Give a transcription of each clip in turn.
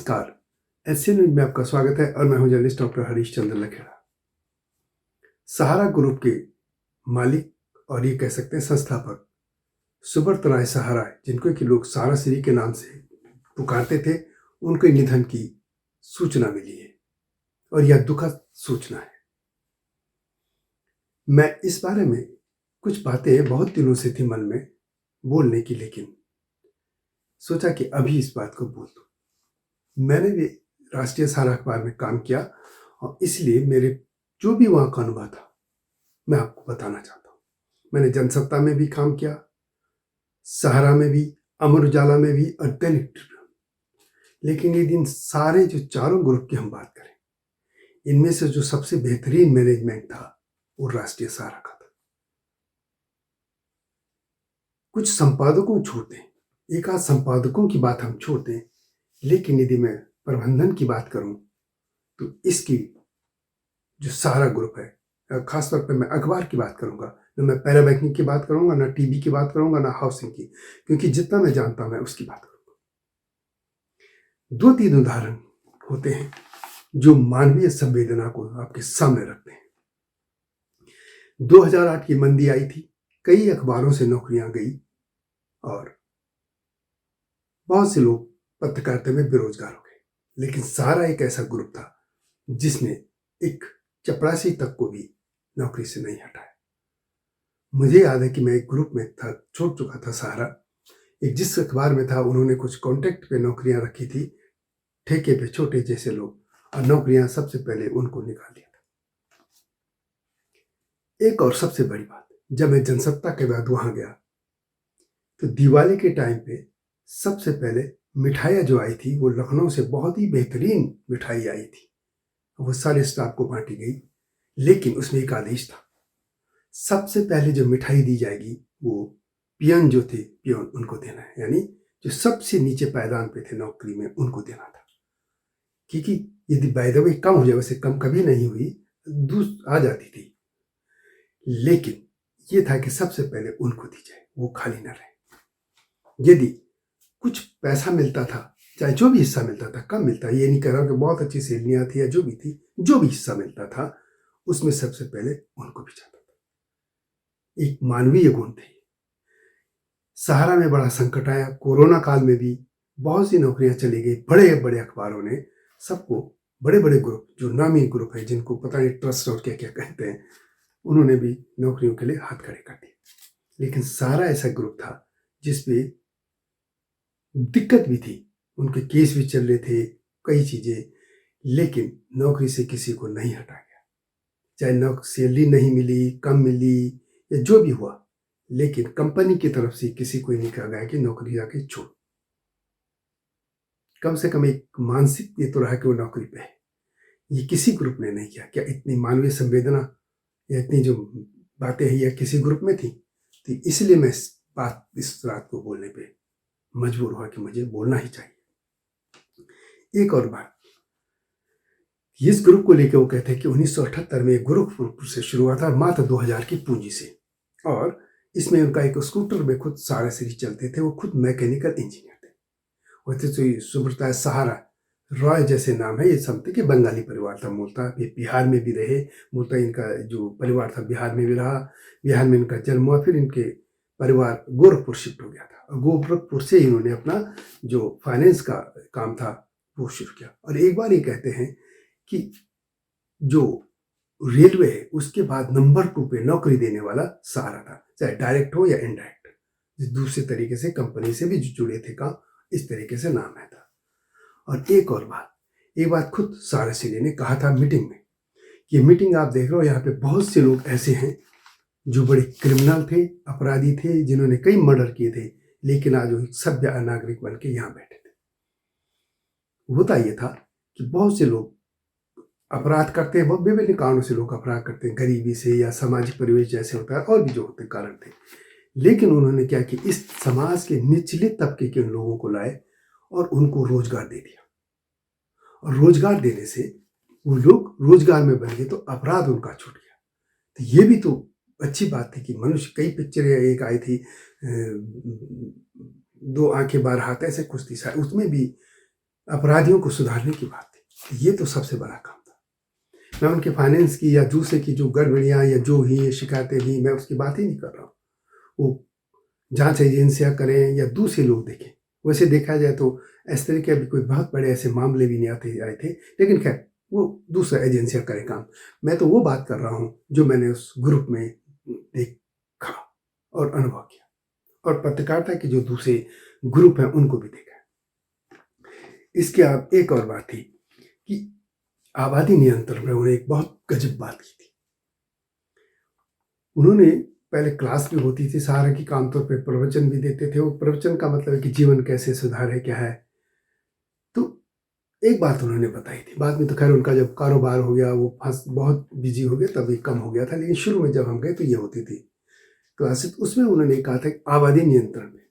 नमस्कार। SC news में आपका स्वागत है और मैं हूं जर्नलिस्ट डॉक्टर हरीश चंद्र लखेड़ा। सहारा ग्रुप के मालिक और ये कह सकते हैं संस्थापक सुब्रत राय सहारा, जिनको कि लोग सहारा श्री के नाम से पुकारते थे, उनके निधन की सूचना मिली है और यह दुखद सूचना है। मैं इस बारे में कुछ बातें बहुत दिनों से थी मन में बोलने की, लेकिन सोचा कि अभी इस बात को बोल दूं। मैंने भी राष्ट्रीय सहारा अखबार में काम किया और इसलिए मेरे जो भी वहाँ का अनुभव था मैं आपको बताना चाहता हूँ। मैंने जनसत्ता में भी काम किया, सहारा में भी, अमर उजाला में भी और दैनिक ट्रिब्यून। लेकिन ये दिन सारे जो चारों ग्रुप की हम बात करें, इनमें से जो सबसे बेहतरीन मैनेजमेंट था वो राष्ट्रीय सहारा का था। कुछ संपादकों को छोड़ दें, एक आध संपादकों की बात हम छोड़ दें, लेकिन यदि मैं प्रबंधन की बात करूं तो इसकी जो सहारा ग्रुप है, खासतौर पर मैं अखबार की बात करूंगा, न मैं पैरा बैंकिंग की बात करूंगा, ना टीबी की बात करूंगा, ना हाउसिंग की, क्योंकि जितना मैं जानता हूं मैं उसकी बात करूंगा। 2-3 उदाहरण होते हैं जो मानवीय संवेदना को आपके सामने रखते हैं। 2008 की मंदी आई थी, कई अखबारों से नौकरियां गई और बहुत से लोग पत्रकारिता में बेरोजगार हो गए। लेकिन सहारा एक ऐसा ग्रुप था जिसने एक चपरासी तक को भी नौकरी से नहीं हटाया। मुझे याद है कि मैं एक ग्रुप में था, छोड़ चुका था सहारा, एक जिस अखबार में था उन्होंने कुछ कॉन्ट्रैक्ट पे नौकरियां रखी थी, ठेके पे छोटे जैसे लोग, और नौकरियां सबसे पहले उनको निकाल दिया था। एक और सबसे बड़ी बात, जब मैं जनसत्ता के बाद वहां गया तो दिवाली के टाइम पे सबसे पहले मिठाइयाँ जो आई थी वो लखनऊ से बहुत ही बेहतरीन मिठाई आई थी, वो सारे स्टाफ को बांटी गई। लेकिन उसमें एक आदेश था, सबसे पहले जो मिठाई दी जाएगी वो पियन जो थे, पियन उनको देना है, यानी जो सबसे नीचे पायदान पे थे नौकरी में उनको देना था। क्योंकि यदि बैदवी कम हो जाए, वैसे कम कभी नहीं हुई, दूस आ जाती थी, लेकिन ये था कि सबसे पहले उनको दी जाए, वो खाली न रहे। यदि कुछ पैसा मिलता था, चाहे जो भी हिस्सा मिलता था, कम मिलता, ये नहीं कह रहा कि बहुत अच्छी सैलरियां थी या जो भी थी, जो भी हिस्सा मिलता था उसमें सबसे पहले उनको भी जाता था। एक मानवीय गुण थे। सहारा में बड़ा संकट आया, कोरोना काल में भी बहुत सी नौकरियां चली गई। बड़े बड़े अखबारों ने सबको, बड़े बड़े ग्रुप जो नामी ग्रुप है, जिनको पता नहीं ट्रस्ट और क्या क्या कहते हैं, उन्होंने भी नौकरियों के लिए हाथ खड़े कर दिए। लेकिन सहारा ऐसा ग्रुप था जिसपे दिक्कत भी थी, उनके केस भी चल रहे थे, कई चीजें, लेकिन नौकरी से किसी को नहीं हटा गया। चाहे सैलरी नहीं मिली, कम मिली या जो भी हुआ, लेकिन कंपनी की तरफ से किसी को नहीं कहा गया कि नौकरी जाके छोड़। कम से कम एक मानसिक ये तो रहा कि वो नौकरी पे है। ये किसी ग्रुप ने नहीं किया। क्या इतनी मानवीय संवेदना या इतनी जो बातें हैं या किसी ग्रुप में थी? तो इसलिए मैं इस रात को बोलने पे मजबूर हुआ कि मुझे बोलना ही चाहिए। एक और बात, इस ग्रुप को लेकर वो कहते हैं कि 1978 में गोरखपुर से शुरू हुआ था, मात्र 2000 की पूंजी से, और इसमें उनका एक स्कूटर में खुद सहारा श्री चलते थे, वो खुद मैकेनिकल इंजीनियर थे। वैसे तो सुब्रत सहारा रॉय जैसे नाम है, ये समझते कि बंगाली परिवार था, मूलतः ये बिहार में भी रहे, मूलतः इनका जो परिवार था बिहार में भी रहा, बिहार में इनका जन्म हुआ, फिर इनके परिवार गोरखपुर शिफ्ट हो गया था और गोरखपुर से इन्होंने अपना जो फाइनेंस का काम था वो शुरू किया। और एक बार ये कहते हैं कि जो रेलवे है उसके बाद नंबर 2 पे नौकरी देने वाला सहारा था, चाहे डायरेक्ट हो या इनडायरेक्ट, दूसरे तरीके से कंपनी से भी जुड़े थे काम, इस तरीके से नाम है था। और एक और बात, एक बात खुद सहारा श्री ने कहा था मीटिंग में, कि मीटिंग आप देख रहे हो, यहाँ पे बहुत से लोग ऐसे हैं जो बड़े क्रिमिनल थे, अपराधी थे, जिन्होंने कई मर्डर किए थे, लेकिन आज वो सभ्य नागरिक बन के यहाँ बैठे थे। होता यह था कि बहुत से लोग अपराध करते हैं, बहुत विभिन्न कारणों से लोग अपराध करते हैं, गरीबी से या सामाजिक परिवेश जैसे होता है, और भी जो होते कारण थे। लेकिन उन्होंने क्या कि इस समाज के निचले तबके के लोगों को लाए और उनको रोजगार दे दिया, और रोजगार देने से वो लोग रोजगार में बन गए तो अपराध उनका छूट गया। तो ये भी तो अच्छी बात थी कि मनुष्य, कई पिक्चरें एक आई थी, 2 आंखें 12 हाथ, ऐसे कुछ थी, उसमें भी अपराधियों को सुधारने की बात थी। ये तो सबसे बड़ा काम था। मैं उनके फाइनेंस की या दूसरे की जो गड़बड़ियाँ या जो ही शिकायतें हुई, मैं उसकी बात ही नहीं कर रहा हूँ। वो जांच एजेंसियां करें या दूसरे लोग देखें। वैसे देखा जाए तो इस तरह के अभी कोई बहुत बड़े ऐसे मामले भी नहीं आए थे, लेकिन खैर वो दूसरा एजेंसियां करें काम। मैं तो वो बात कर रहा हूँ जो मैंने उस ग्रुप में देखा और अनुभव किया, और पत्रकारिता के जो दूसरे ग्रुप हैं उनको भी देखा। इसके आप एक और बात थी कि आबादी नियंत्रण में उन्होंने एक बहुत गजब बात की थी। उन्होंने पहले क्लास भी होती थी सहारा की, आमतौर पर प्रवचन भी देते थे। वो प्रवचन का मतलब है कि जीवन कैसे सुधारे, क्या है। तो एक बात उन्होंने बताई थी, बाद में तो खैर उनका जब कारोबार हो गया, वो फंस बहुत बिजी हो गया, तभी कम हो गया था, लेकिन शुरू में जब हम गए तो ये होती थी क्लासेस। उसमें उन्होंने कहा था कि आबादी नियंत्रण में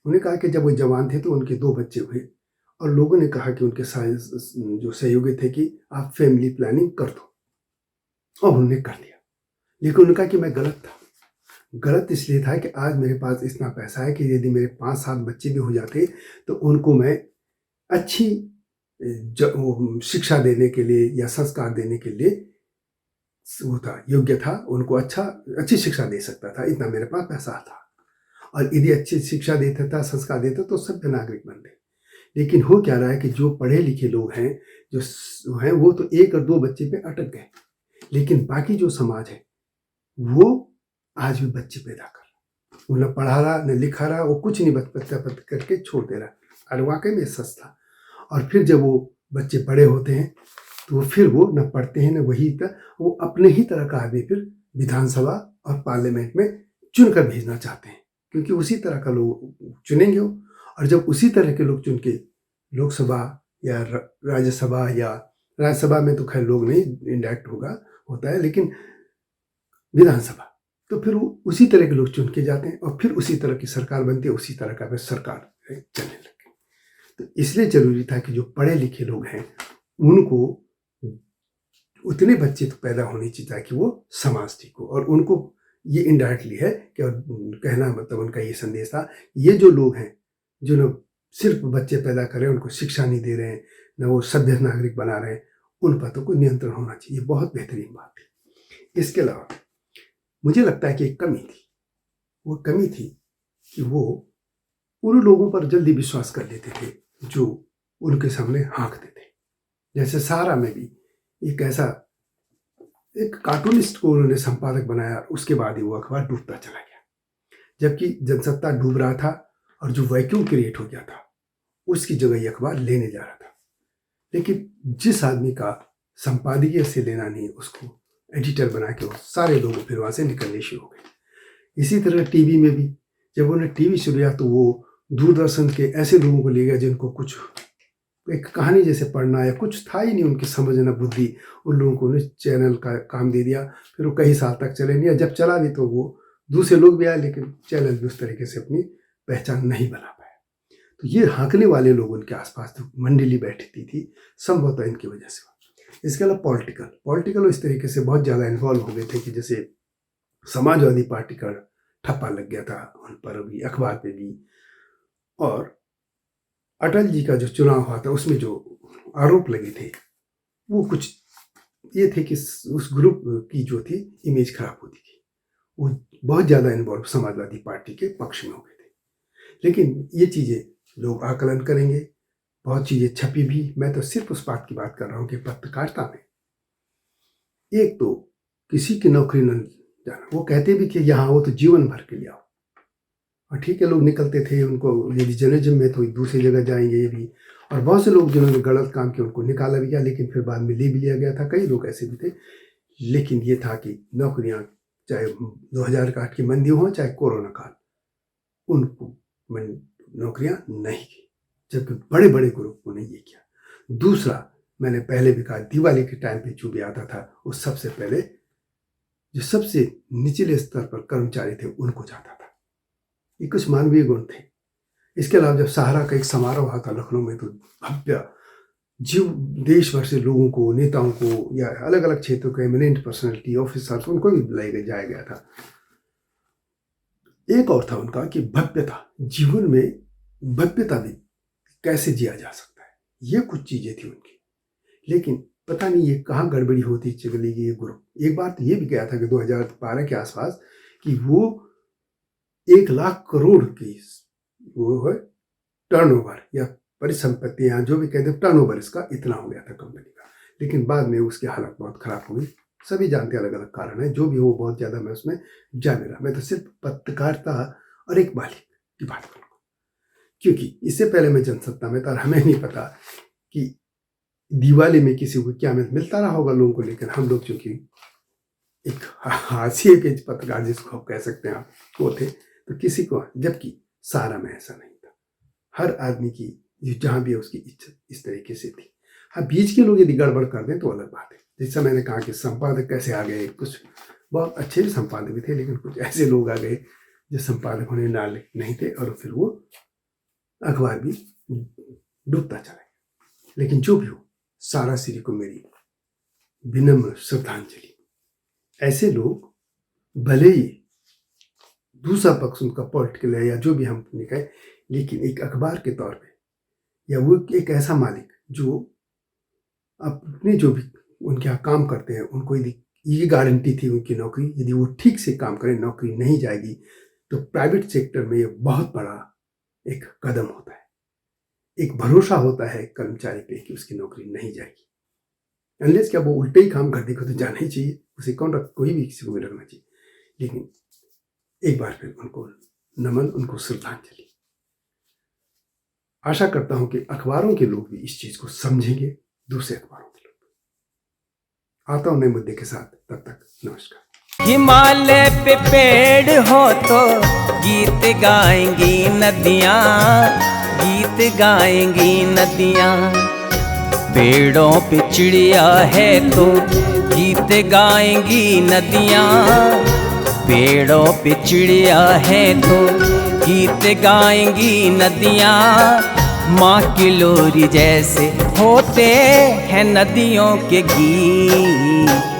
उन्होंने कहा कि जब वो जवान थे तो उनके 2 बच्चे हुए, और लोगों ने कहा कि उनके जो सहयोगी थे कि आप फैमिली प्लानिंग कर दो, और उन्होंने कर दिया। लेकिन उन्होंने कहा कि मैं गलत था। गलत इसलिए था कि आज मेरे पास इतना पैसा है कि यदि मेरे 5-7 बच्चे भी हो जाते तो उनको मैं अच्छी शिक्षा देने के लिए या संस्कार देने के लिए वो था, योग्य था, उनको अच्छी शिक्षा दे सकता था, इतना मेरे पास पैसा था। और यदि अच्छी शिक्षा देता था, संस्कार देता तो सभ्य नागरिक बनते। लेकिन हो क्या रहा है कि जो पढ़े लिखे लोग हैं, जो हैं, वो तो 1 और 2 बच्चे पे अटक गए, लेकिन बाकी जो समाज है वो आज भी बच्चे पैदा कर रहा, वो न पढ़ा रहा न लिखा रहा, वो कुछ नहीं बच्चा करके छोड़ दे रहा। और वाकई में सच था। और फिर जब वो बच्चे बड़े होते हैं तो फिर वो न पढ़ते हैं न वही वो अपने ही तरह का आदमी फिर विधानसभा और पार्लियामेंट में चुनकर भेजना चाहते हैं, क्योंकि उसी तरह का लोग चुनेंगे वो। और जब उसी तरह के लोग चुन के लोकसभा या राज्यसभा, या राज्यसभा में तो खैर लोग नहीं, इंडायरेक्ट होता है, लेकिन विधानसभा, तो फिर वो उसी तरह के लोग चुन के जाते हैं और फिर उसी तरह की सरकार बनती है, उसी तरह का फिर सरकार चलने लगे। तो इसलिए जरूरी था कि जो पढ़े लिखे लोग हैं उनको उतने बच्चे तो पैदा होने चाहिए ताकि वो समाज ठीक हो। और उनको ये इनडायरेक्टली है कि, और कहना मतलब उनका ये संदेश था, ये जो लोग हैं जो लोग सिर्फ बच्चे पैदा कर रहे हैं, उनको शिक्षा नहीं दे रहे हैं, न वो सभ्य नागरिक बना रहे हैं, उन पर तो कोई नियंत्रण होना चाहिए। बहुत बेहतरीन बात थी। इसके अलावा मुझे लगता है कि एक कमी थी, वो कमी थी कि वो उन लोगों पर जल्दी विश्वास कर लेते थे जो उनके सामने हाँकते थे। जैसे सहारा में भी एक कार्टूनिस्ट को उन्होंने संपादक बनाया, उसके बाद ही वो अखबार डूबता चला गया। जबकि जनसत्ता डूब रहा था और जो वैक्यूम क्रिएट हो गया था उसकी जगह ये अखबार लेने जा रहा था। लेकिन जिस आदमी का संपादकीय से लेना नहीं, उसको एडिटर बना के वो सारे लोग फिर वहां से निकलने शुरू हो गए। इसी तरह टीवी में भी जब उन्होंने टीवी शुरू किया तो वो दूरदर्शन के ऐसे लोगों को ले गया जिनको कुछ एक कहानी जैसे पढ़ना या कुछ था ही नहीं, उनकी समझना बुद्धि, उन लोगों को उन्हें चैनल का काम दे दिया। फिर वो कई साल तक चले नहीं, जब चला भी तो वो दूसरे लोग भी आए, लेकिन चैनल भी उस तरीके से अपनी पहचान नहीं बना पाया। तो ये हाँकने वाले लोग उनके आसपास तो मंडली बैठती थी, संभवतः इनकी वजह से। इसके अलावा पॉलिटिकल इस तरीके से बहुत ज़्यादा इन्वॉल्व हो गए थे कि जैसे समाजवादी पार्टी का ठप्पा लग गया था उन पर भी, अखबार पे भी। और अटल जी का जो चुनाव हुआ था उसमें जो आरोप लगे थे वो कुछ ये थे कि उस ग्रुप की जो थी इमेज खराब होती थी। वो बहुत ज़्यादा इन्वॉल्व समाजवादी पार्टी के पक्ष में हो गए थे। लेकिन ये चीज़ें लोग आकलन करेंगे, बहुत चीज़ें छपी भी। मैं तो सिर्फ उस बात की बात कर रहा हूँ कि पत्रकारिता में एक तो किसी की नौकरी न जाना, वो कहते भी थे यहाँ वो तो जीवन भर के लिए आओ, और ठीक है लोग निकलते थे, उनको यदि जर्नलिज्म में तो दूसरी जगह जाएंगे ये भी। और बहुत से लोग जिन्होंने गलत काम किया उनको निकाला भी गया, लेकिन फिर बाद में ले भी लिया गया था, कई लोग ऐसे भी थे। लेकिन ये था कि नौकरियां चाहे 2008 की मंदी हो चाहे कोरोना काल, उनको नौकरियां नहीं की, जबकि बड़े बड़े ग्रुपों ने ये किया। दूसरा, मैंने पहले भी कहा, दिवाली के टाइम पे जो भी आता था वो सबसे पहले जो सबसे निचले स्तर पर कर्मचारी थे उनको जाता था। ये कुछ मानवीय गुण थे। इसके अलावा जब सहारा का एक समारोह हुआ था लखनऊ में, तो भव्य देश भर से लोगों को, नेताओं को, या अलग अलग क्षेत्रों के एमिनेंट पर्सनैलिटी, ऑफिसर्स, उनको भी जाया गया था। एक और था उनका कि भव्यता, जीवन में भव्यता भी कैसे जिया जा सकता है। ये कुछ चीज़ें थी उनकी। लेकिन पता नहीं ये कहाँ गड़बड़ी होती चली गई ये ग्रुप। एक बार तो ये भी गया था कि 2012 के आसपास कि वो 1 लाख करोड़ की वो है टर्नओवर या परिसंपत्तियाँ जो भी कहते हैं, टर्नओवर इसका इतना हो गया था कंपनी का। लेकिन बाद में उसकी हालत बहुत ख़राब हो गई। सभी जानते हैं अलग अलग कारण है, जो भी हो बहुत ज़्यादा मैं उसमें जा नहीं रहा। मैं तो सिर्फ पत्रकारिता और एक मालिक की बात करूँगा, क्योंकि इससे पहले मैं जनसत्ता में था और हमें नहीं पता कि दिवाली में किसी को क्या मिलता रहा होगा लोगों को। लेकिन हम लोग चूँकि एक हाशिए के पत्रकार जिसको आप कह सकते हैं आप, वो थे, तो किसी को, जबकि सारा में ऐसा नहीं था। हर आदमी की जहाँ भी है उसकी इज्जत इस तरीके से थी। हाँ, बीच के लोग यदि गड़बड़ कर दें तो अलग बात है। जैसा मैंने कहा कि संपादक कैसे आ गए, कुछ बहुत अच्छे भी संपादक भी थे, लेकिन कुछ ऐसे लोग आ गए जो संपादक होने नाले नहीं थे और फिर वो अखबार भी डूबता चला गया। लेकिन जो भी हो, सारा श्री को मेरी विनम्र श्रद्धांजलि। ऐसे लोग भले ही दूसरा पक्ष उनका पॉलिटिकल है या जो भी हम कहें, लेकिन एक अखबार के तौर पे या वो एक ऐसा मालिक जो अपने जो भी उनके यहाँ काम करते हैं, उनको यदि ये गारंटी थी उनकी नौकरी, यदि वो ठीक से काम करें नौकरी नहीं जाएगी, तो प्राइवेट सेक्टर में ये बहुत बड़ा एक कदम होता है। एक भरोसा होता है कर्मचारी पे कि उसकी नौकरी नहीं जाएगी। अनलेस क्या वो उल्टे ही काम कर देगा तो जाना ही चाहिए, उसे कौन रख, कोई भी किसी को भी रखना चाहिए। लेकिन एक बार फिर उनको नमन, उनको श्रद्धांजलि। आशा करता हूं कि अखबारों के लोग भी इस चीज को समझेंगे, दूसरे अखबारों के लोग। आता हूं नए मुद्दे के साथ, तब तक नमस्कार। हिमालय पे पेड़ हो तो गीत गाएंगी नदियाँ, गीत गाएंगी नदियाँ। पेड़ों पे चिड़िया है तो गीत गाएंगी नदियाँ, पेड़ों पे चिड़िया है तो गीत गाएंगी नदियाँ। माँ की लोरी जैसे होते हैं नदियों के गीत।